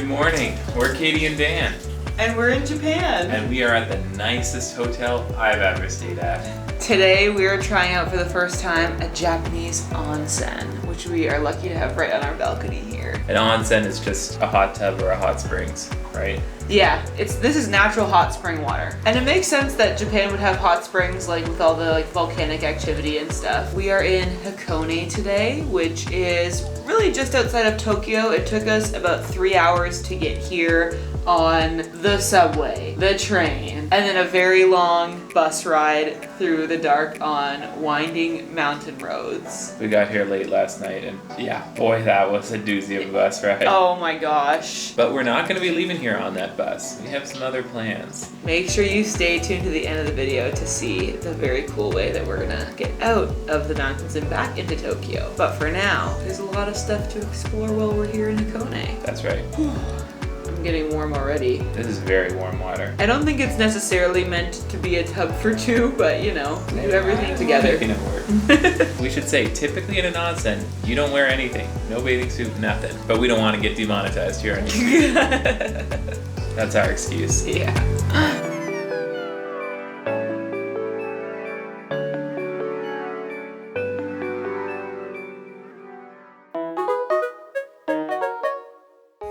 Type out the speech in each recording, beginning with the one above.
Good morning. We're Katie and Dan. And we're in Japan. And we are at the nicest hotel I've ever stayed at. Today we are trying out for the first time a Japanese onsen, which we are lucky to have right on our balcony here. An onsen is just a hot tub or a hot springs, right? Yeah, this is natural hot spring water. And it makes sense that Japan would have hot springs like with all the volcanic activity and stuff. We are in Hakone today, which is really just outside of Tokyo. It took us about 3 hours to get here on the subway, the train, and then a very long bus ride through the dark on winding mountain roads. We got here late last night and yeah, boy, that was a doozy of a bus ride. Oh my gosh. But we're not going to be leaving here on that bus. We have some other plans. Make sure you stay tuned to the end of the video to see the very cool way that we're gonna get out of the mountains and back into Tokyo. But for now, there's a lot of stuff to explore while we're here in Hakone. That's right. I'm getting warm already. This is very warm water. I don't think it's necessarily meant to be a tub for two, but you know, do everything together. Making it work. We should say, typically in an onsen, you don't wear anything. No bathing suit, nothing. But we don't want to get demonetized here on YouTube. That's our excuse. Yeah.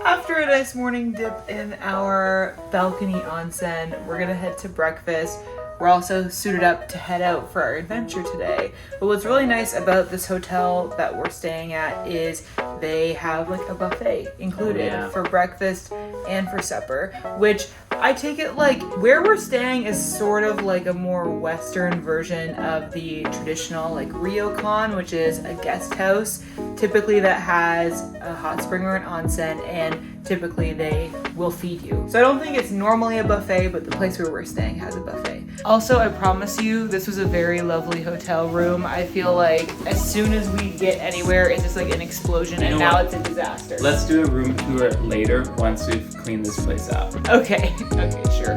After a nice morning dip in our balcony onsen, we're gonna head to breakfast. We're also suited up to head out for our adventure today. But what's really nice about this hotel that we're staying at is they have like a buffet included for breakfast and for supper, which I take it like where we're staying is sort of like a more Western version of the traditional like ryokan, which is a guest house, typically that has a hot spring or an onsen, and typically they will feed you. So I don't think it's normally a buffet, but the place where we're staying has a buffet. Also, I promise you, this was a very lovely hotel room. I feel like as soon as we get anywhere, it's just like an explosion, and now it's a disaster. Let's do a room tour later once we've cleaned this place up. Okay, sure.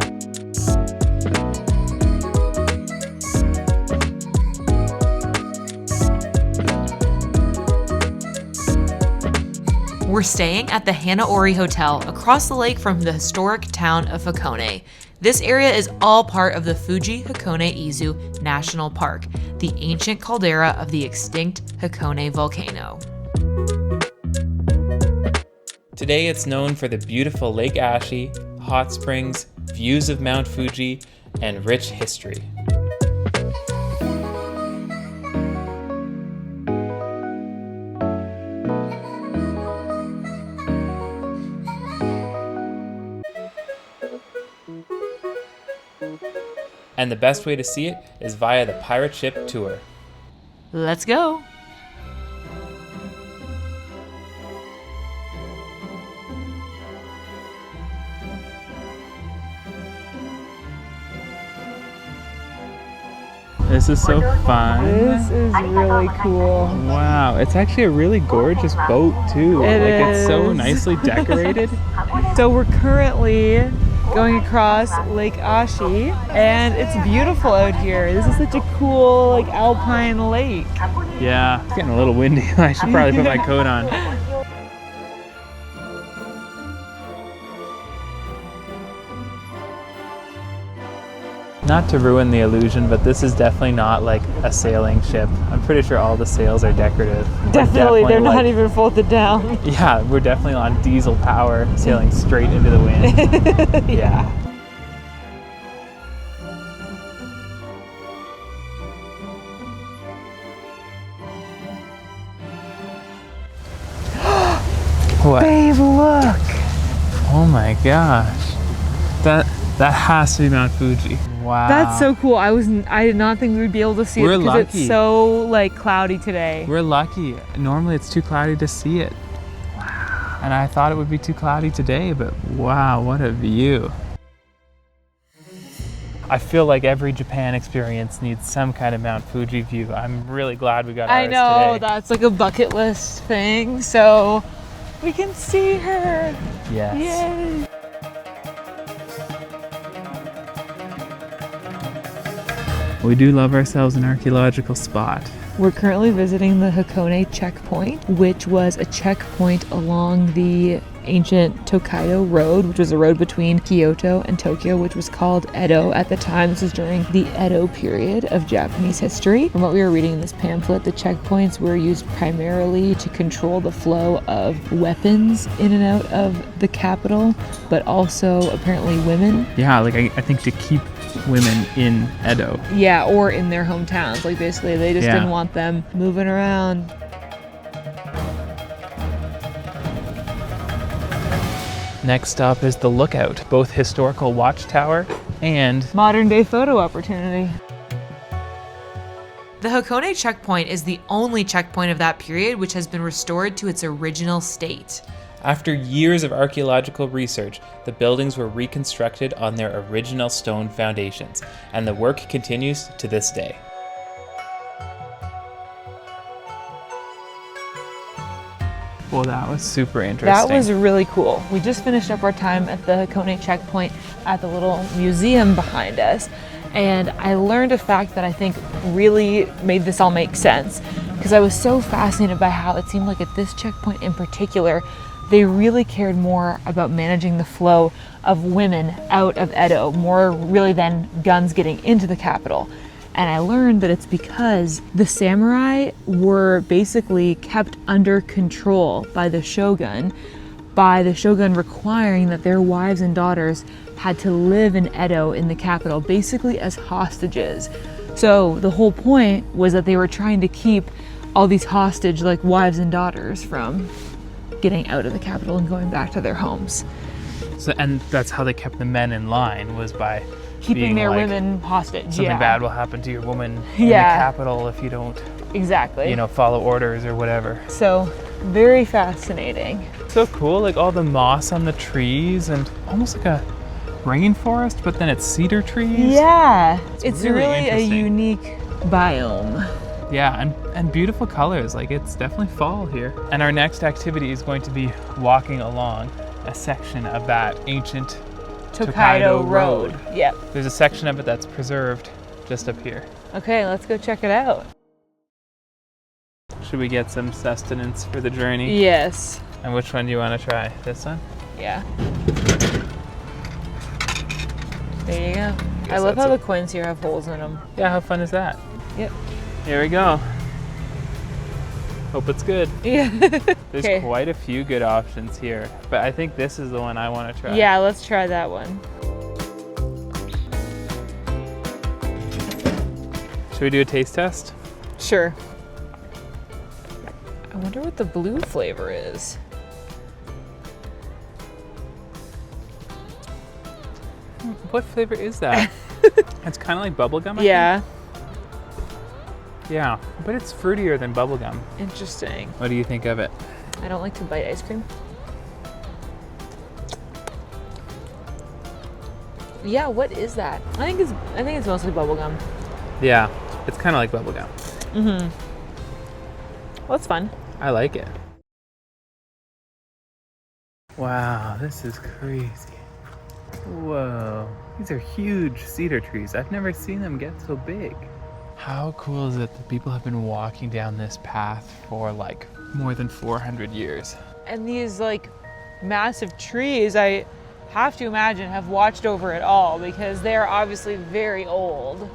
We're staying at the Hanaori Hotel across the lake from the historic town of Hakone. This area is all part of the Fuji Hakone-Izu National Park, the ancient caldera of the extinct Hakone volcano. Today it's known for the beautiful Lake Ashi, hot springs, views of Mount Fuji, and rich history. And the best way to see it is via the pirate ship tour. Let's go! This is so fun. This is really cool. Wow, it's actually a really gorgeous boat too. It's so nicely decorated. So we're currently going across Lake Ashi, and it's beautiful out here. This is such a cool like alpine lake. Yeah, it's getting a little windy. I should probably put my coat on. Not to ruin the illusion, but this is definitely not like a sailing ship. I'm pretty sure all the sails are decorative. Definitely, they're not even folded down. Yeah, we're definitely on diesel power, sailing straight into the wind. Yeah. What? Babe, look! Oh my gosh. That has to be Mount Fuji. Wow. That's so cool. I did not think we would be able to see it because it's so like cloudy today. We're lucky. Normally it's too cloudy to see it. Wow. And I thought it would be too cloudy today, but wow, what a view. I feel like every Japan experience needs some kind of Mount Fuji view. I'm really glad we got ours today. I know, that's like a bucket list thing, so we can see her. Yes. Yay. We do love ourselves an archaeological spot. We're currently visiting the Hakone checkpoint, which was a checkpoint along the ancient Tokaido road, which was a road between Kyoto and Tokyo, which was called Edo at the time. This was during the Edo period of Japanese history. From what we were reading in this pamphlet, the checkpoints were used primarily to control the flow of weapons in and out of the capital, but also apparently women. Yeah, like I think to keep women in Edo. Yeah, or in their hometowns. Like basically they just didn't want them moving around. Next stop is the Lookout, both historical watchtower and modern day photo opportunity. The Hakone checkpoint is the only checkpoint of that period which has been restored to its original state. After years of archaeological research, the buildings were reconstructed on their original stone foundations, and the work continues to this day. Well, that was super interesting. That was really cool. We just finished up our time at the Hakone checkpoint at the little museum behind us, and I learned a fact that I think really made this all make sense, because I was so fascinated by how it seemed like at this checkpoint in particular, they really cared more about managing the flow of women out of Edo, more really than guns getting into the capital. And I learned that it's because the samurai were basically kept under control by the shogun requiring that their wives and daughters had to live in Edo in the capital, basically as hostages. So the whole point was that they were trying to keep all these hostage, like wives and daughters, from getting out of the capital and going back to their homes. So, and that's how they kept the men in line, was by keeping their like, women hostage. Something bad will happen to your woman in the capital if you don't, follow orders or whatever. So very fascinating. So cool, like all the moss on the trees and almost like a rainforest, but then it's cedar trees. Yeah, it's really a interesting. unique biome. Yeah, and beautiful colors. Like it's definitely fall here. And our next activity is going to be walking along a section of that ancient Tokaido Road. Yep. There's a section of it that's preserved just up here. Okay, let's go check it out. Should we get some sustenance for the journey? Yes. And which one do you want to try? This one? Yeah. There you go. I love how the coins here have holes in them. Yeah, how fun is that? Yep. Here we go. Hope it's good. Yeah. There's quite a few good options here, but I think this is the one I want to try. Yeah, let's try that one. Should we do a taste test? Sure. I wonder what the blue flavor is. What flavor is that? It's kind of like bubblegum, I Yeah. think. Yeah, but it's fruitier than bubblegum. Interesting. What do you think of it? I don't like to bite ice cream. Yeah, what is that? I think it's mostly bubblegum. Yeah, it's kind of like bubblegum. Mm-hmm. Well, that's fun. I like it. Wow, this is crazy. Whoa, these are huge cedar trees. I've never seen them get so big. How cool is it that people have been walking down this path for like more than 400 years? And these like massive trees, I have to imagine, have watched over it all because they are obviously very old.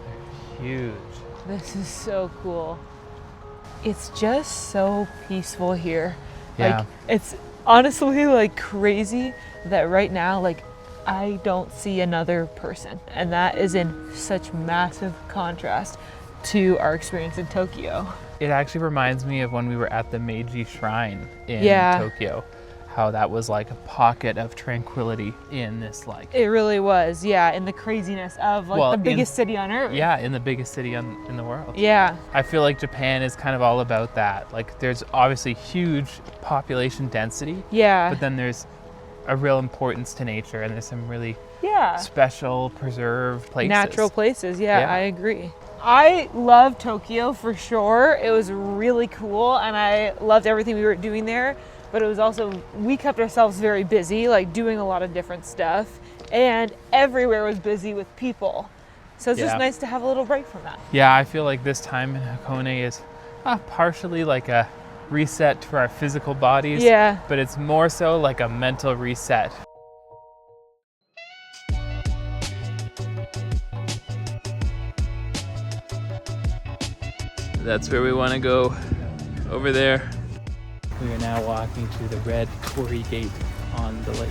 They're huge. This is so cool. It's just so peaceful here. Yeah. Like, it's honestly like crazy that right now, like, I don't see another person. And that is in such massive contrast to our experience in Tokyo. It actually reminds me of when we were at the Meiji Shrine in Tokyo. How that was like a pocket of tranquility in this like... It really was, yeah, in the craziness of like the biggest city on earth. Yeah, in the biggest city in the world. Yeah. I feel like Japan is kind of all about that. Like there's obviously huge population density. Yeah. But then there's a real importance to nature and there's some really special preserved places. Natural places, yeah, I agree. I love Tokyo for sure. It was really cool and I loved everything we were doing there. But it was also, we kept ourselves very busy, like doing a lot of different stuff. And everywhere was busy with people. So it's just nice to have a little break from that. Yeah, I feel like this time in Hakone is partially like a reset for our physical bodies. Yeah. But it's more so like a mental reset. That's where we want to go, over there. We are now walking to the red torii gate on the lake.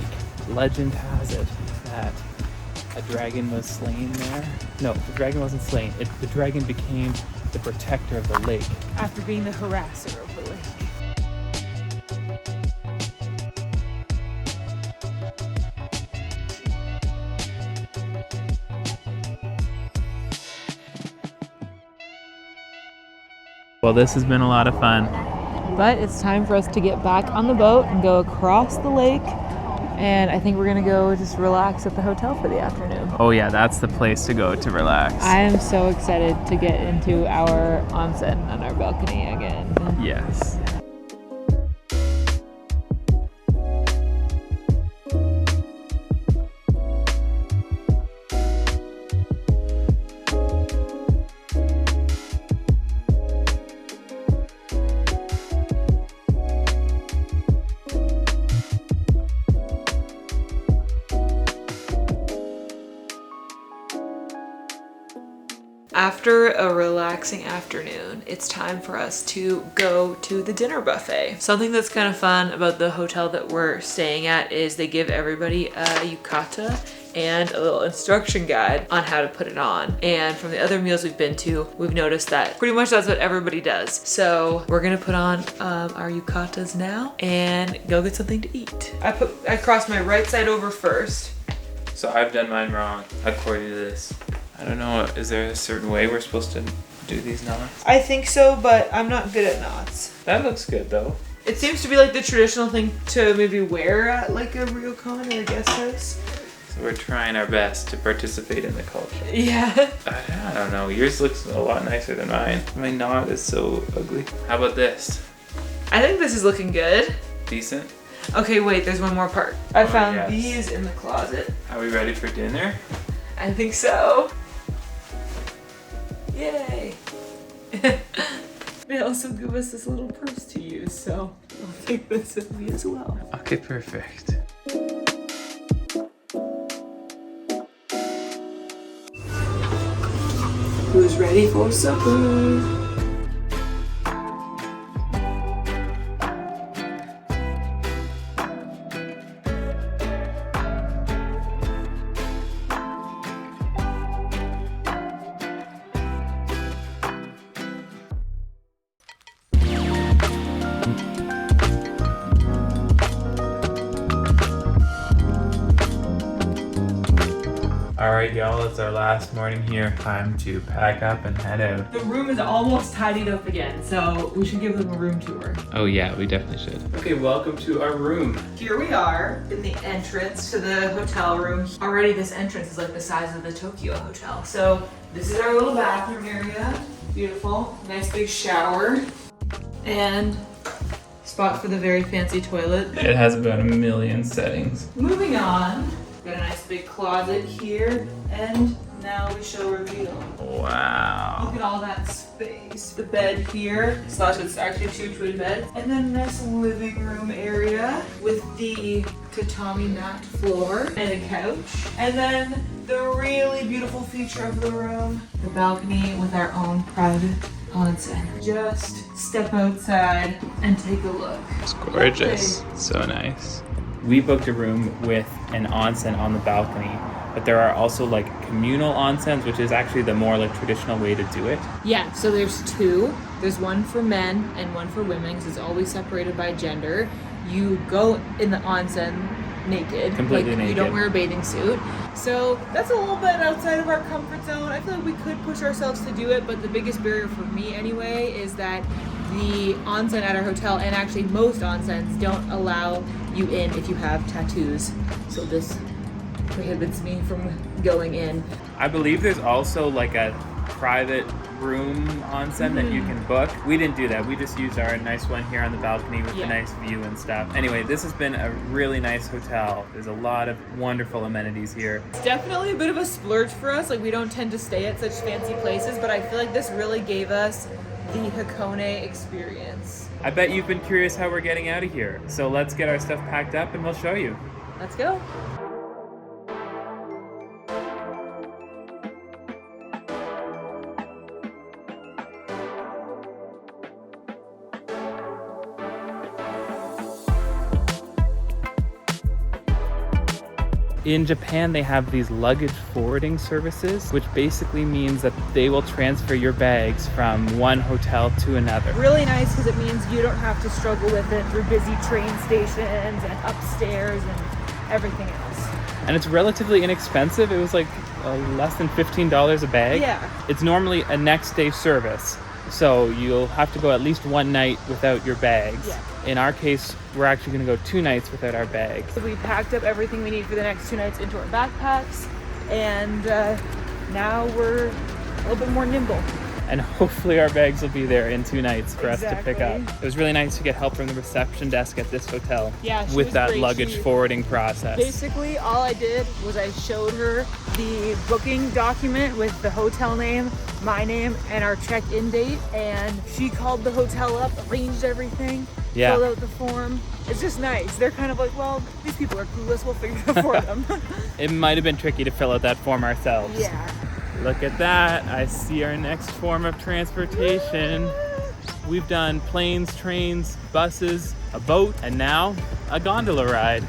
Legend has it that a dragon was slain there. No, the dragon wasn't slain. The dragon became the protector of the lake. After being the harasser of the lake. Well, this has been a lot of fun. But it's time for us to get back on the boat and go across the lake. And I think we're gonna go just relax at the hotel for the afternoon. Oh yeah, that's the place to go to relax. I am so excited to get into our onsen on our balcony again. Yes. After a relaxing afternoon, it's time for us to go to the dinner buffet. Something that's kind of fun about the hotel that we're staying at is they give everybody a yukata and a little instruction guide on how to put it on. And from the other meals we've been to, we've noticed that pretty much that's what everybody does. So we're gonna put on our yukatas now and go get something to eat. I crossed my right side over first. So I've done mine wrong, according to this. I don't know, is there a certain way we're supposed to do these knots? I think so, but I'm not good at knots. That looks good though. It seems to be like the traditional thing to maybe wear at like a ryokan or a guest house. So we're trying our best to participate in the culture. Yeah. I don't know, yours looks a lot nicer than mine. My knot is so ugly. How about this? I think this is looking good. Decent? Okay, wait, there's one more part. I found yes. these in the closet. Are we ready for dinner? I think so. Yay! They also give us this little purse to use, so I'll take this with me as well. Okay, perfect. Who's ready for supper? Alright y'all, it's our last morning here. Time to pack up and head out. The room is almost tidied up again, so we should give them a room tour. Oh yeah, we definitely should. Okay, welcome to our room. Here we are in the entrance to the hotel room. Already this entrance is like the size of the Tokyo hotel. So this is our little bathroom area. Beautiful, nice big shower. And spot for the very fancy toilet. It has about 1 million settings. Moving on, got a nice big closet here, and now we shall reveal. Wow. Look at all that space. The bed here, slash it's actually 2 twin beds, and then a nice living room area with the tatami mat floor and a couch. And then the really beautiful feature of the room, the balcony with our own private onsen. Just step outside and take a look. It's gorgeous. So nice. We booked a room with an onsen on the balcony, but there are also like communal onsens, which is actually the more like traditional way to do it. Yeah, so there's 2. There's one for men and one for women, because it's always separated by gender. You go in the onsen naked. Completely naked. You don't wear a bathing suit. So that's a little bit outside of our comfort zone. I feel like we could push ourselves to do it, but the biggest barrier for me anyway is that the onsen at our hotel, and actually most onsens, don't allow you in if you have tattoos. So this prohibits me from going in. I believe there's also like a private room onsen that you can book. We didn't do that. We just used our nice one here on the balcony with the nice view and stuff. Anyway, this has been a really nice hotel. There's a lot of wonderful amenities here. It's definitely a bit of a splurge for us. Like, we don't tend to stay at such fancy places, but I feel like this really gave us the Hakone experience. I bet you've been curious how we're getting out of here. So let's get our stuff packed up and we'll show you. Let's go. In Japan, they have these luggage forwarding services, which basically means that they will transfer your bags from one hotel to another. Really nice because it means you don't have to struggle with it through busy train stations and upstairs and everything else. And it's relatively inexpensive. It was like less than $15 a bag. Yeah. It's normally a next day service, so you'll have to go at least one night without your bags. Yeah. In our case, we're actually going to go 2 nights without our bags. So we packed up everything we need for the next 2 nights into our backpacks, and now we're a little bit more nimble. And hopefully our bags will be there in 2 nights for us to pick up. Exactly. It was really nice to get help from the reception desk at this hotel Yeah, she with was that great. luggage She- forwarding process. Basically, all I did was I showed her the booking document with the hotel name, my name, and our check-in date, and she called the hotel up, arranged everything, Yeah. filled out the form. It's just nice. They're kind of like, well, these people are clueless, we'll figure it out for them. It might have been tricky to fill out that form ourselves. Yeah. Look at that. I see our next form of transportation. We've done planes, trains, buses, a boat, and now a gondola ride.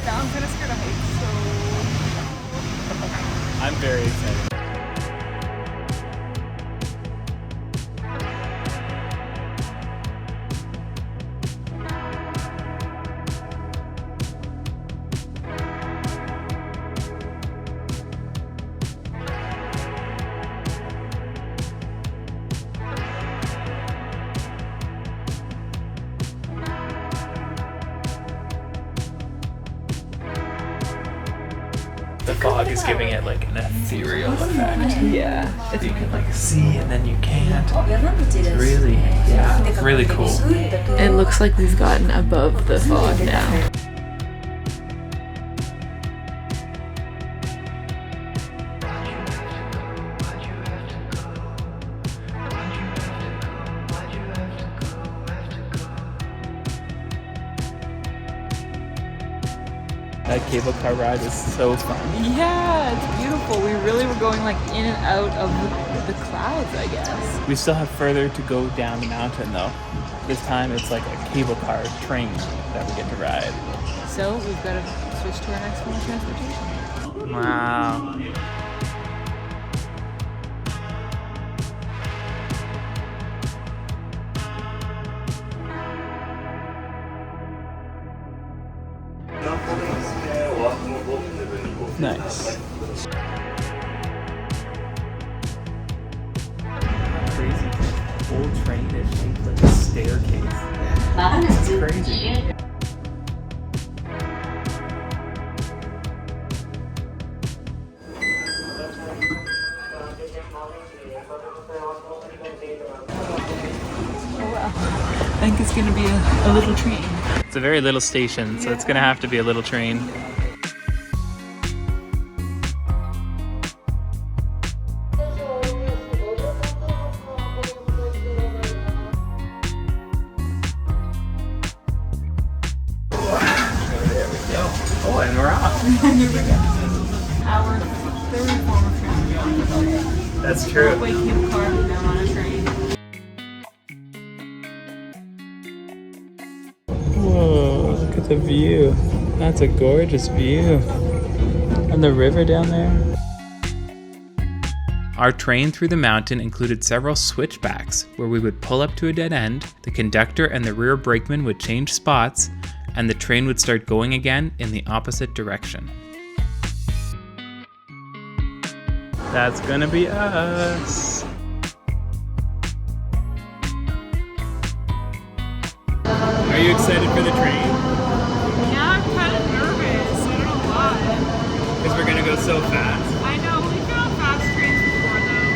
I'm kind of scared of heights, I'm very excited. The fog is giving it like an ethereal effect. yeah. You can like see and then you can't. It's really, yeah, really cool. It looks like we've gotten above the fog now. That cable car ride is so fun. Yeah, it's beautiful. We really were going like in and out of the clouds, I guess. We still have further to go down the mountain though. This time it's like a cable car train that we get to ride. So we've got to switch to our next form of transportation. Wow. Nice. Crazy. The whole train is shaped like a staircase. That's crazy. I think it's going to be a little train. It's a very little station, so it's gonna have to be a little train. Oh, and we're off. Our third form of transportation. That's true. Way cable car, now on a train. Whoa, look at the view. That's a gorgeous view. And the river down there. Our train through the mountain included several switchbacks where we would pull up to a dead end, the conductor and the rear brakeman would change spots, and the train would start going again in the opposite direction. That's gonna be us. excited for the train? Yeah, I'm kind of nervous. I don't know why. Because we're gonna go so fast. I know, we've been on fast trains before though.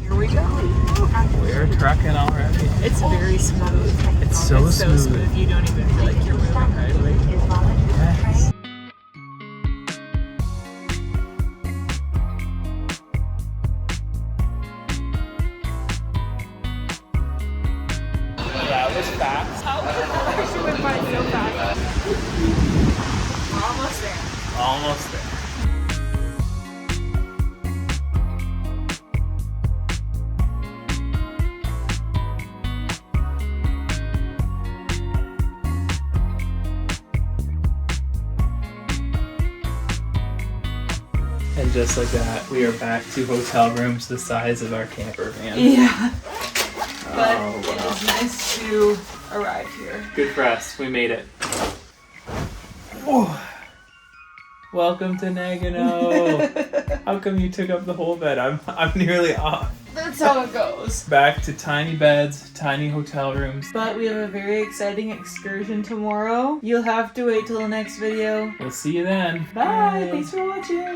Here we go. We're trucking already. It's very smooth. It's so smooth. You don't even feel like you're moving hardly. Yes. That was fast. How actually went by so fast. We're almost there. Almost there. And just like that, we are back to hotel rooms the size of our camper van. Yeah. But Oh, it wow. is nice to arrive here. Good for us. We made it. Oh. Welcome to Nagano. How come you took up the whole bed? I'm nearly off. That's how it goes. Back to tiny beds, tiny hotel rooms. But we have a very exciting excursion tomorrow. You'll have to wait till the next video. We'll see you then. Bye. Thanks for watching.